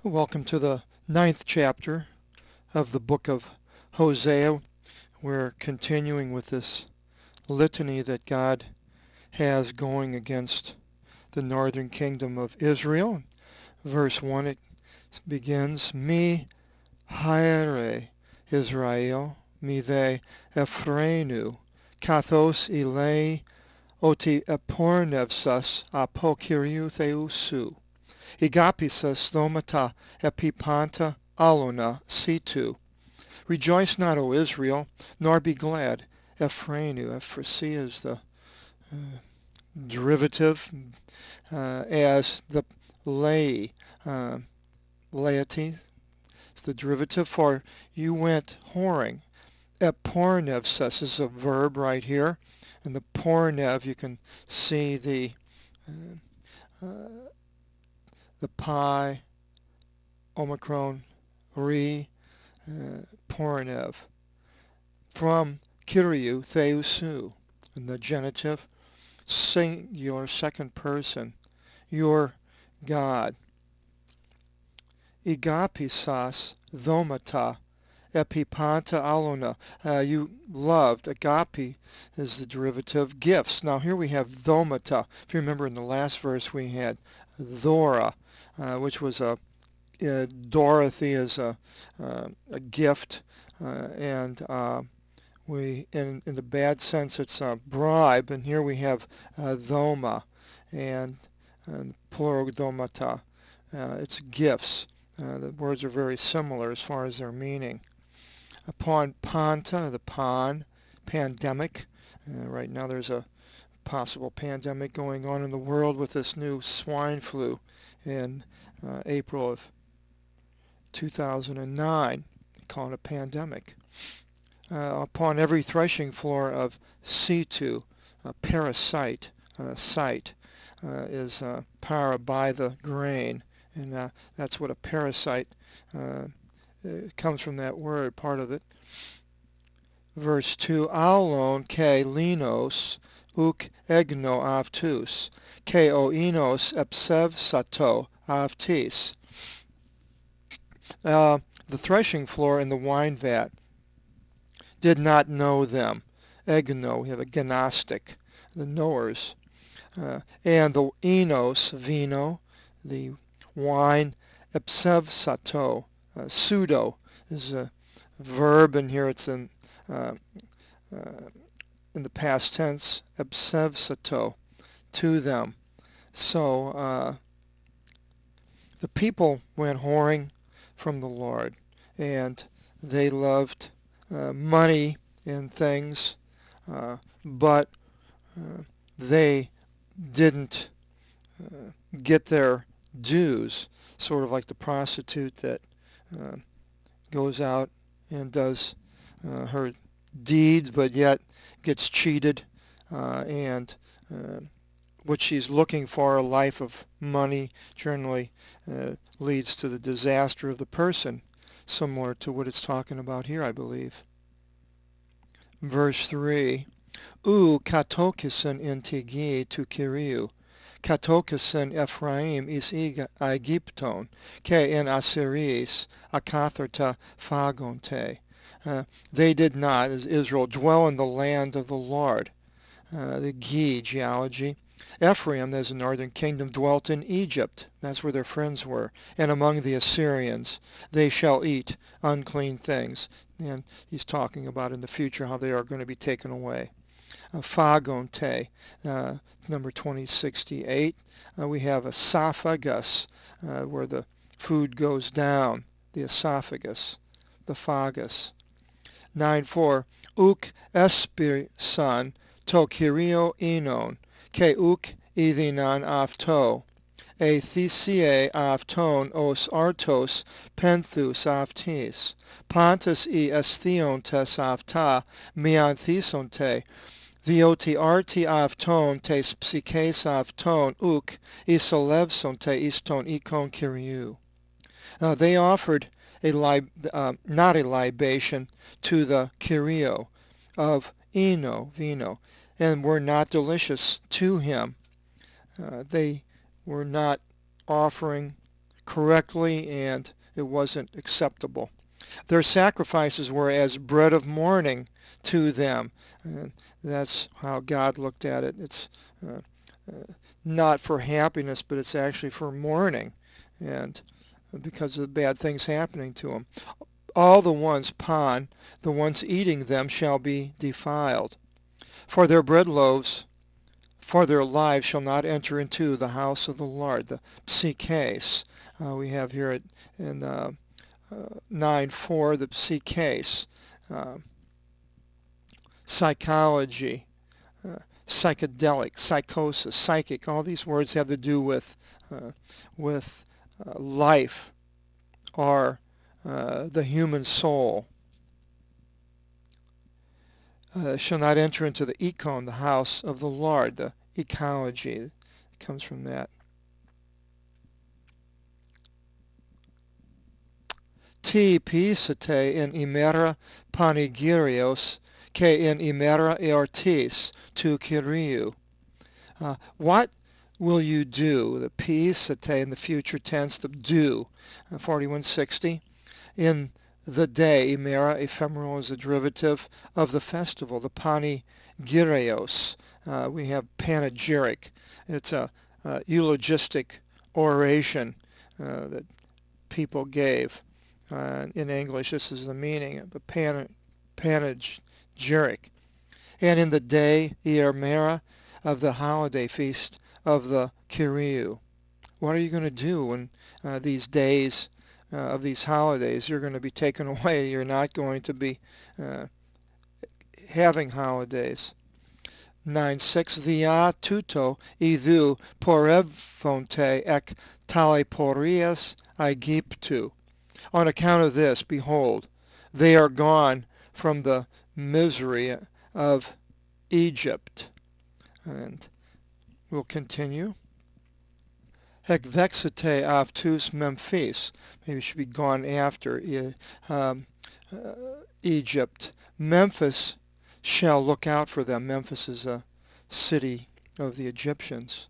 Welcome to the 9th chapter of the book of Hosea. We're continuing with this litany that God has going against the northern kingdom of Israel. Verse 1 it begins, Mi haere Israel, mi they Ephrenu, kathos ilei oti epornevsas apokiriu theusu. Igapisas thomata epipanta alona situ. Rejoice not, O Israel, nor be glad. Ephrenu. Ephrasi is the derivative as the lay. Laity is the derivative for you went whoring. Epornevsas is a verb right here. And the pornev, you can see the pi, omicron, re, pornev. From Kyriou Theusu, in the genitive, singular second person, your God. Igapisas thomata epipanta alona. You loved. Agape is the derivative, gifts. Now here we have thomata. If you remember in the last verse we had thora, which was Dorothy is a gift, and we in the bad sense it's a bribe, and here we have thoma, and plural thomata. It's gifts. The words are very similar as far as their meaning. Upon panta, the pandemic. Right now there's a possible pandemic going on in the world with this new swine flu in April of 2009. They call it a pandemic. Upon every threshing floor of situ, parasite, site is para by the grain, and that's what a parasite comes from that word, part of it. Verse 2, Aulon ke linos uk egno avtus, ke oinos epsev sato avtis. The threshing floor and the wine vat did not know them. Egno, we have a gnostic, the knowers. And the enos, vino, the wine, epsev sato, pseudo is a verb, and here it's in the past tense, epsev sato, to them. So the people went whoring from the Lord, and they loved money and things, but they didn't get their dues, sort of like the prostitute that goes out and does her deeds, but yet gets cheated, and what she's looking for, a life of money, generally leads to the disaster of the person, similar to what it's talking about here, I believe. Verse 3, U katokison intigi tu Kyriou, katokison Ephraim is Aegypton, ke in Assyris akatharta phagonte. They did not, as Israel, dwell in the land of the Lord. The Gi genealogy. Ephraim, as the northern kingdom, dwelt in Egypt. That's where their friends were. And among the Assyrians, they shall eat unclean things. And he's talking about in the future how they are going to be taken away. Phagonte, number 2068. We have esophagus, where the food goes down, the esophagus, the phagus. 9.4. Uk espisan to Kyrio enon, ke uk idhinan avto, e thisie avton os artos penthus avtis, pantas e esthiontes avta mianthesonte, Dioti arti avton tes psyches avton uk isolevsonte iston ikon Kyriou. They offered not a libation to the Kyrio of vino, and were not delicious to him. They were not offering correctly, and it wasn't acceptable. Their sacrifices were as bread of mourning to them. And that's how God looked at it. It's uh, not for happiness, but it's actually for mourning, and because of the bad things happening to them. All the ones, pan, the ones eating them shall be defiled. For their bread loaves, for their lives shall not enter into the house of the Lord. The psyches we have here in 9:4, the psyches, uh, psychology, uh, psychedelic, psychosis, psychic. All these words have to do uh, with life or the human soul. Shall not enter into the ikon, the house of the Lord. The ecology comes from that. Ti pisate in imera panegyrios ke in imera eortis tu Kyriou. What will you do? The pisate in the future tense, the do, 4160. In the day, imera, ephemeral is a derivative of the festival, the panegyrios. We have panegyric. It's a eulogistic oration that people gave. In English, this is the meaning of the panegyric. And in the day, Iermera, of the holiday feast of the Kyriou. What are you going to do when these days of these holidays, you're going to be taken away? You're not going to be having holidays. 9:6 Dia tuto idu porevonte ek taleporias Aegyptu. On account of this, behold, they are gone from the misery of Egypt. And we'll continue. Hec vexite avtus Memphis. Maybe it should be gone after Egypt. Memphis shall look out for them. Memphis is a city of the Egyptians.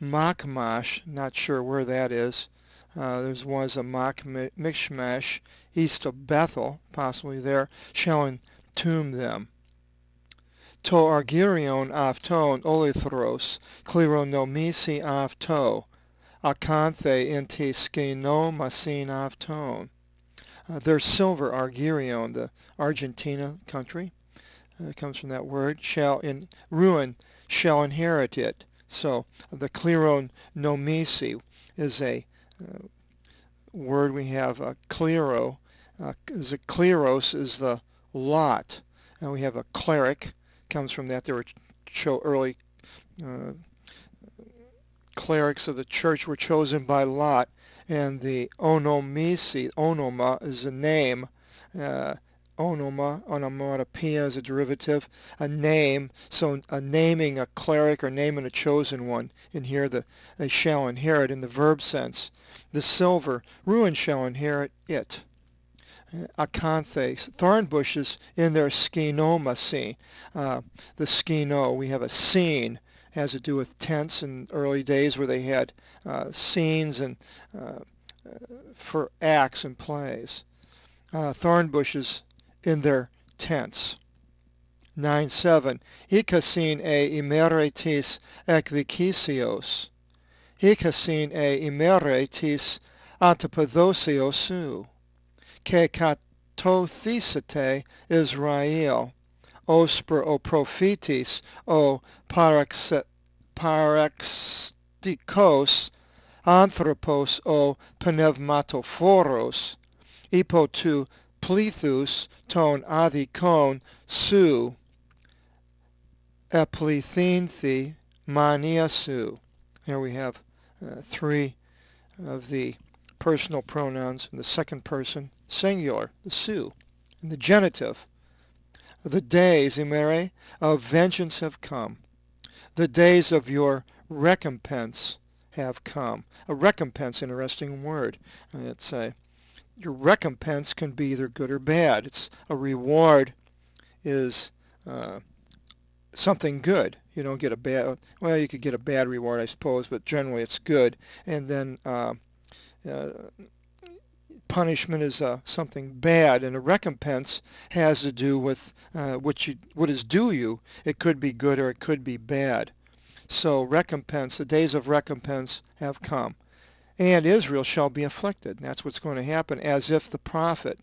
Makmash, not sure where that is. There was a Mishmash east of Bethel, possibly there, shall entomb them. To argyrion avton olithros, kleronomisi avto, acanthe inte skenomasin avton. There's silver argyrion, the Argentina country, comes from that word, shall in ruin, shall inherit it. So the kleronomisi is a word we have, klero. Kleros is the lot. And we have a cleric, comes from that. There were early clerics of the church were chosen by lot. And the onomisi, onoma is a name. Onoma, onomatopoeia is a derivative, a name. So naming a cleric or naming a chosen one. In here, they shall inherit in the verb sense. The silver, ruin shall inherit it. Acanthes, thorn bushes in their skenomasi. The skeno, we have a scene, has to do with tents in early days where they had scenes and for acts and plays. Thorn bushes in their tents. 9:7 Ikasin e imeritis ekvikisios. Ikasin e imeritis antipathosios ke katothisate Israel, os per o prophetis o paraxtikos anthropos o pneumatophoros, υπό του πλήθους των αδικών σου επληθύνθη μανία σου. Here we have three of the personal pronouns in the second person singular, the su, in the genitive. The days, imere, of vengeance have come. The days of your recompense have come. A recompense, interesting word. It's your recompense can be either good or bad. It's a reward is something good. You don't get a bad, well, you could get a bad reward, I suppose, but generally it's good. And then uh, punishment is something bad, and a recompense has to do with what is due you. It could be good or it could be bad. So recompense, the days of recompense have come. And Israel shall be afflicted. And that's what's going to happen, as if the prophet,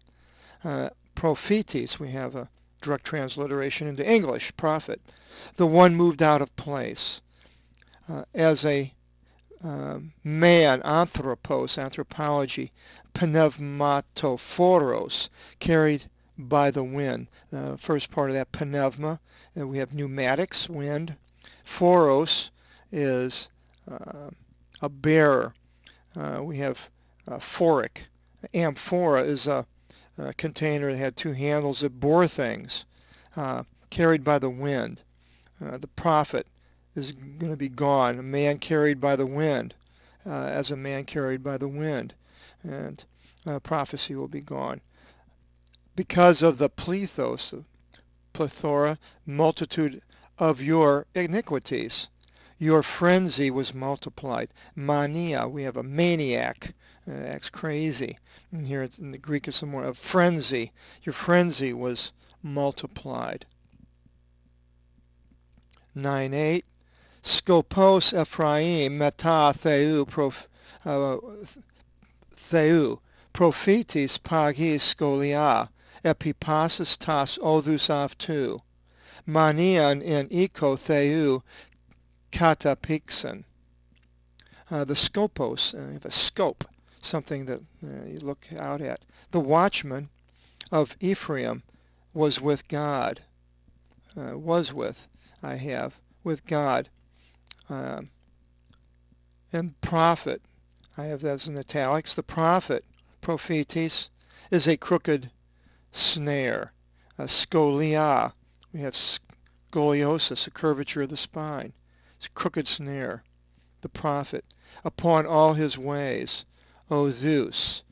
prophetes, we have a direct transliteration into English, prophet, the one moved out of place, as a man, anthropos, anthropology, pneumatophoros, carried by the wind. First part of that, pneuma, we have pneumatics, wind. Phoros is a bearer. We have phoric. Amphora is a container that had two handles that bore things, carried by the wind. The prophet is going to be gone, a man carried by the wind, as a man carried by the wind, and prophecy will be gone. Because of the plethora, multitude of your iniquities, your frenzy was multiplied. Mania, we have a maniac, acts crazy. And here it's in the Greek is some more of frenzy. Your frenzy was multiplied. 9:8. Scopos Ephraim meta theu prophetis pagis scholia epipasis tas odus avtu manian in eco theu katapixen. The scopos, you have a scope, something that you look out at. The watchman of Ephraim was with God, with God. And prophet, I have that in italics. The prophet, prophetis, is a crooked snare. Scolia, we have scoliosis, a curvature of the spine. It's a crooked snare. The prophet, upon all his ways. Odus,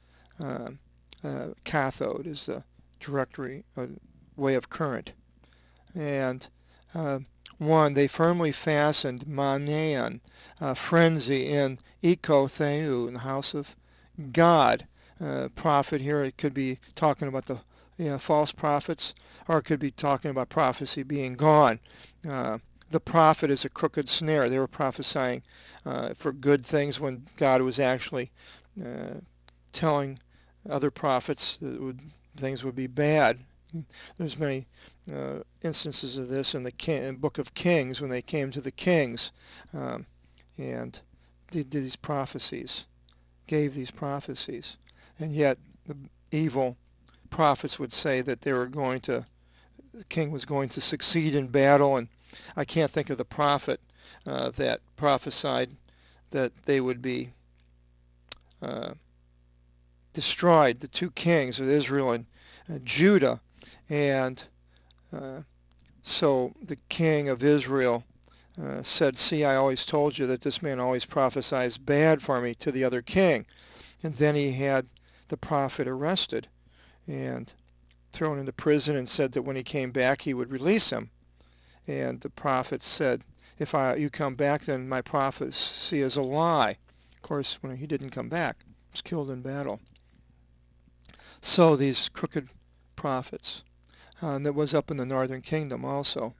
cathode is the directory, way of current. And 1. They firmly fastened manean, frenzy, in eco theu, in the house of God. Prophet here, it could be talking about the false prophets, or it could be talking about prophecy being gone. The prophet is a crooked snare. They were prophesying for good things when God was actually telling other prophets that things would be bad. There's many instances of this in the Book of Kings when they came to the kings and did these prophecies, gave these prophecies, and yet the evil prophets would say that the king was going to succeed in battle. And I can't think of the prophet that prophesied that they would be destroyed, the two kings of Israel and Judah. And so the king of Israel said, see, I always told you that this man always prophesies bad for me, to the other king. And then he had the prophet arrested and thrown into prison, and said that when he came back he would release him. And the prophet said, if you come back, then my prophecy is a lie. Of course, when he didn't come back, he was killed in battle. So these crooked prophets. That was up in the northern kingdom also.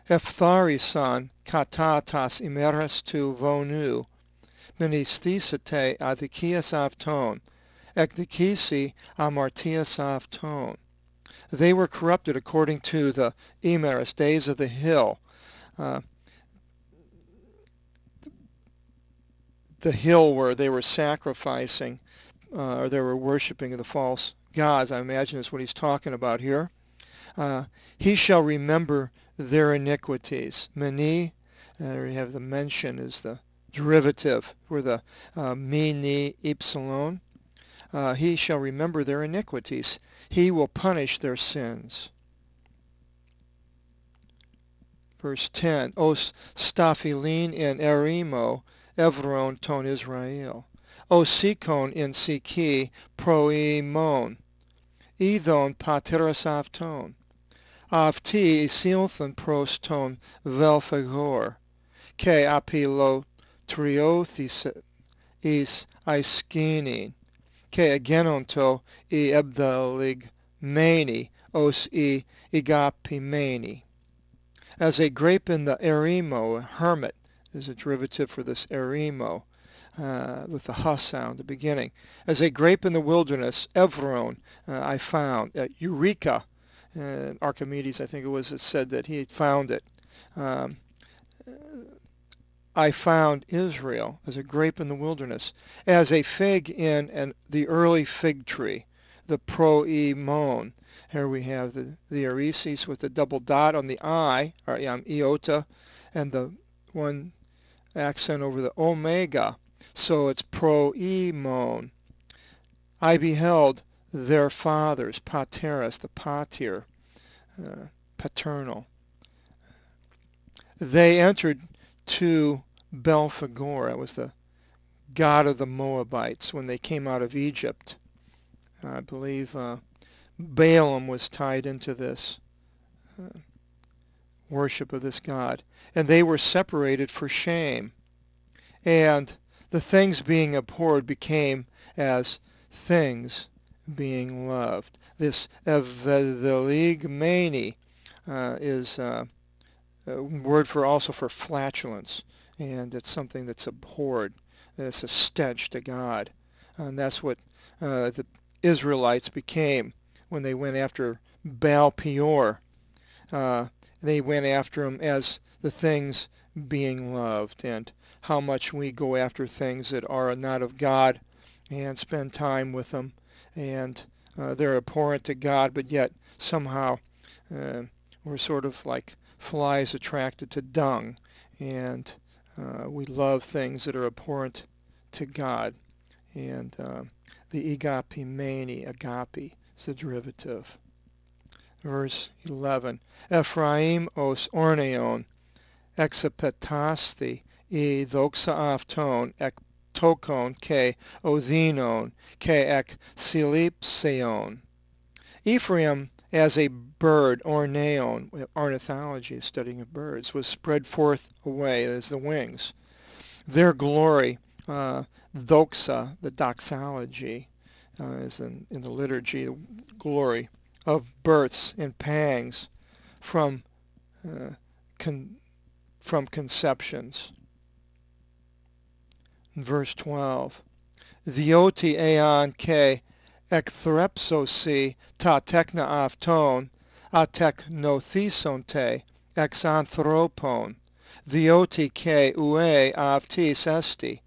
Ephtharison katatas imeres tu vonu, ministisate adhikias avton, ekdikisi amartias avton. They were corrupted according to the imeres, days of the hill. The hill where they were sacrificing, or they were worshiping the false gods. I imagine that's what he's talking about here. He shall remember their iniquities. Meni, there you have the mention, is the derivative for the mini ipsilon. He shall remember their iniquities. He will punish their sins. Verse 10. Os staphylin in erimo evron ton Israel. O sikon in siki proimon. Edon pateras avton. Avti silthan pros ton velfagor. Ke apilo triothis is iskinin, ke agenonto I ebdaligmeni, os I igapimeni. As a grape in the eremo, hermit is a derivative for this eremo, with the ha sound at the beginning. As a grape in the wilderness, Evron, I found. Eureka, Archimedes, I think it was, it said that he had found it. Um, I found Israel as a grape in the wilderness, as a fig in the early fig tree, the proemon. Here we have the eresis with the double dot on the I, or iota, and the one accent over the omega. So it's proemon. I beheld their fathers, pateras, the pater, paternal. They entered to Belphegor. It was the god of the Moabites when they came out of Egypt. I believe Balaam was tied into this worship of this god. And they were separated for shame. And the things being abhorred became as things being loved. This evedeligmeni is a word for also for flatulence, and it's something that's abhorred. It's a stench to God, and that's what the Israelites became when they went after Baal Peor. They went after him as the things being loved, and how much we go after things that are not of God and spend time with them, and they're abhorrent to God, but yet somehow we're sort of like flies attracted to dung, and we love things that are abhorrent to God. And the agapimeni, agape, is a derivative. Verse 11. Ephraim os orneon, exapetasti, I doxa afton, ek tokon ke othinon, ke ek silipseon. Ephraim, as a bird, orneon, ornithology, studying of birds, was spread forth away as the wings. Their glory, doxa, the doxology, is in the liturgy, the glory of births and pangs from conceptions. In verse 12, Dioti eon ke ekthrepsosi ta tekna afton, a teknothesonte exanthropon, Dioti ke ue avtis esti,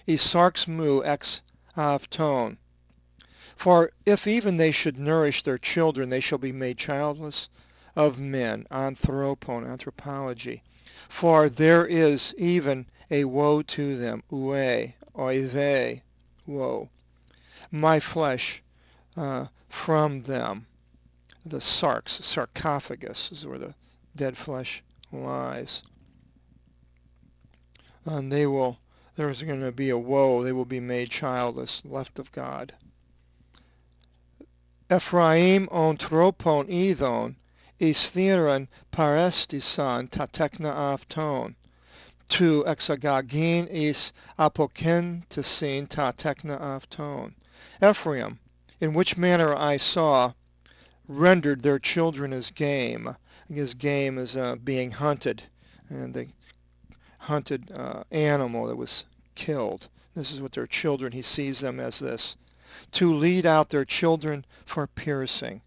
isarx mu ex avton. For if even they should nourish their children, they shall be made childless of men. Anthropon, anthropology. For there is even a woe to them. Ue, oive, woe. My flesh from them. The sarcophagus is where the dead flesh lies. And there's going to be a woe. They will be made childless, left of God. Ephraim on tropon idon, isthiran parestisan ta tekna afton, tu exagagin is apokentasin ta tekna afton. Ephraim, in which manner I saw, rendered their children as game. I guess game is being hunted, and the hunted animal that was killed. This is what their children, he sees them as this. To lead out their children for piercing.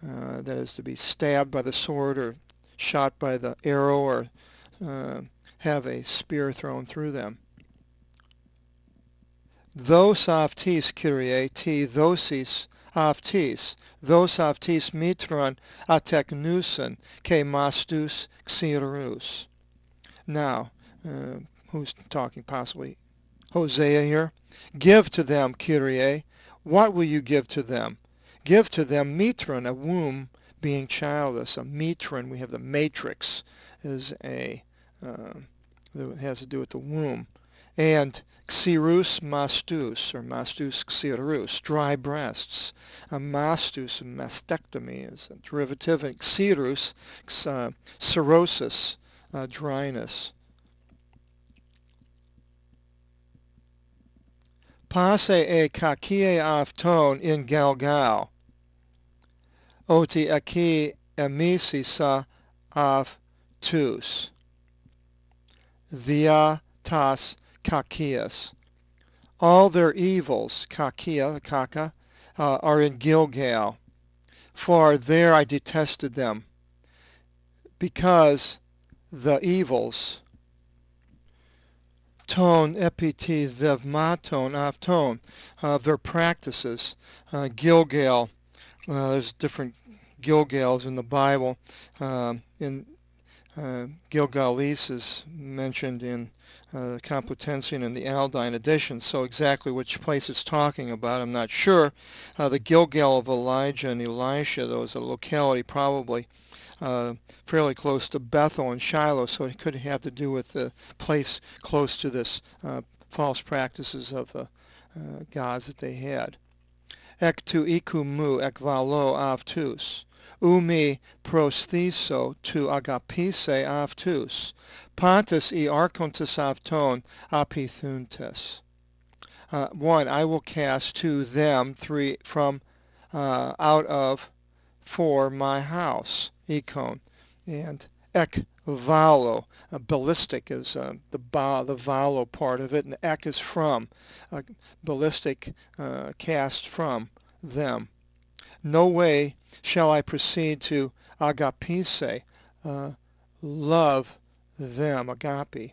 That is to be stabbed by the sword or shot by the arrow or have a spear thrown through them. Thos aftis, Kyrie, ti thosis aftis, thos aftis mitron ateknusen, ke mastus xirus. Now, who's talking? Possibly Hosea here. Give to them, Kyrie. What will you give to them? Give to them mitron, a womb being childless. A mitron, we have the matrix, is a that has to do with the womb. And xirus mastus, or mastus xirus, dry breasts. A mastus, mastectomy, is a derivative. And xirus, cirrhosis, dryness. Pase e kakie avton in Galgal, oti aki emisisa avtus, thea tas kakias. All their evils, kakia, kaka, are in Gilgal, for there I detested them, because the evils, ton epiti thevmaton avton, of their practices. Gilgal, there's different Gilgals in the Bible. In Gilgalis is mentioned in Complutensian and the Aldine edition, so exactly which place it's talking about, I'm not sure. The Gilgal of Elijah and Elisha, though, is a locality probably fairly close to Bethel and Shiloh, so it could have to do with the place close to this false practices of the gods that they had. Ek tu ikumu ek valo avtus, umi prosthiso tu agapise avtus, pantas e archontes avton apithuntes. 1. I will cast to them 3 from out of for my house, econ, and ek valo, ballistic is the valo part of it, and ek is from, ballistic, cast from them. No way shall I proceed to agapise, love them, agape.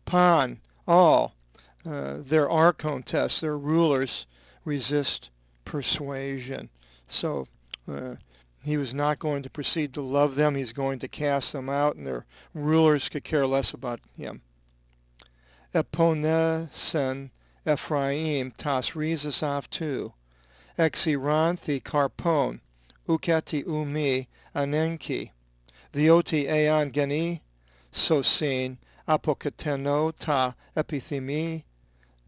Pan, all, their archontes, their rulers, resist persuasion. So he was not going to proceed to love them. He's going to cast them out, and their rulers could care less about him. Eponesen Ephraim tas rizas avtu, exiranthi karpon, uketi umi anenki, dioti ean geni, sosin apokateno ta epithemi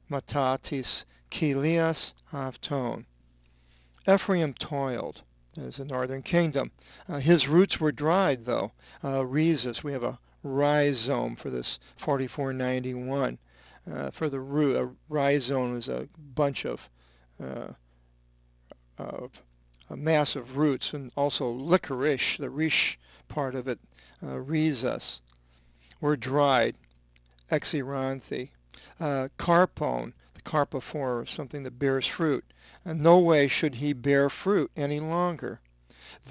matatis kilias avton. Ephraim toiled as the northern kingdom. His roots were dried, though. Rhizos, we have a rhizome for this 4491. For the root, a rhizome is a bunch of massive roots, and also licorice, the rish part of it, rhizos, were dried. Exiranthi. Carpone, the carpophore, something that bears fruit. No way should he bear fruit any longer.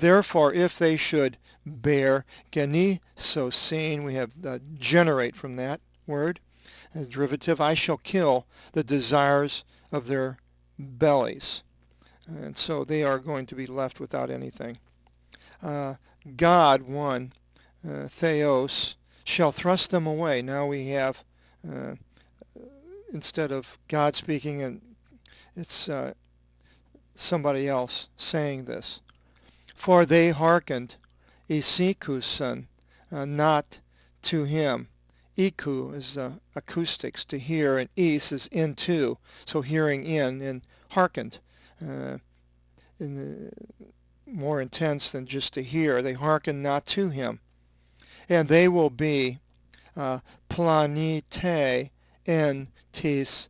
Therefore, if they should bear geni sosin, we have generate from that word as derivative, I shall kill the desires of their bellies. And so they are going to be left without anything. God, 1, theos, shall thrust them away. Now we have, instead of God speaking, and it's somebody else saying this. For they hearkened, isikusan, not to him. Iku is acoustics, to hear, and is into, so hearing in, and hearkened, more intense than just to hear. They hearkened not to him. And they will be planete en tis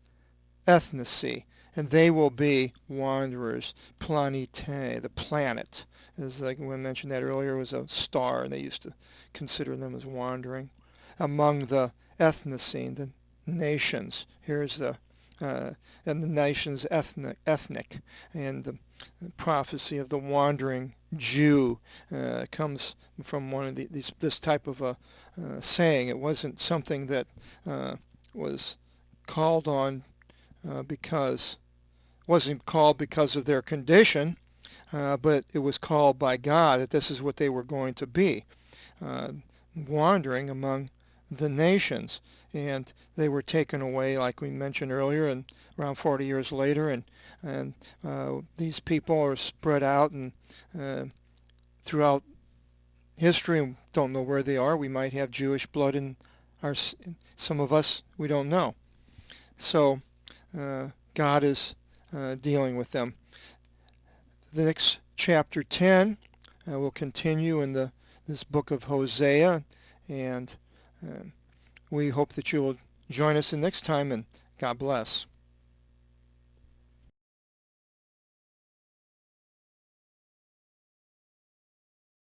ethnici, and they will be wanderers. Planete, the planet, as like we mentioned that earlier, was a star, and they used to consider them as wandering among the ethnicene, the nations. Here's the and the nations ethnic, and the prophecy of the wandering Jew comes from one of this type of a saying. It wasn't something that was called on wasn't called because of their condition, but it was called by God that this is what they were going to be, wandering among the nations. And they were taken away, like we mentioned earlier, and around 40 years later, and these people are spread out and throughout history, and don't know where they are. We might have Jewish blood in some of us, we don't know. So God is dealing with them. The next chapter 10 will continue in this book of Hosea, and we hope that you will join us the next time, and God bless.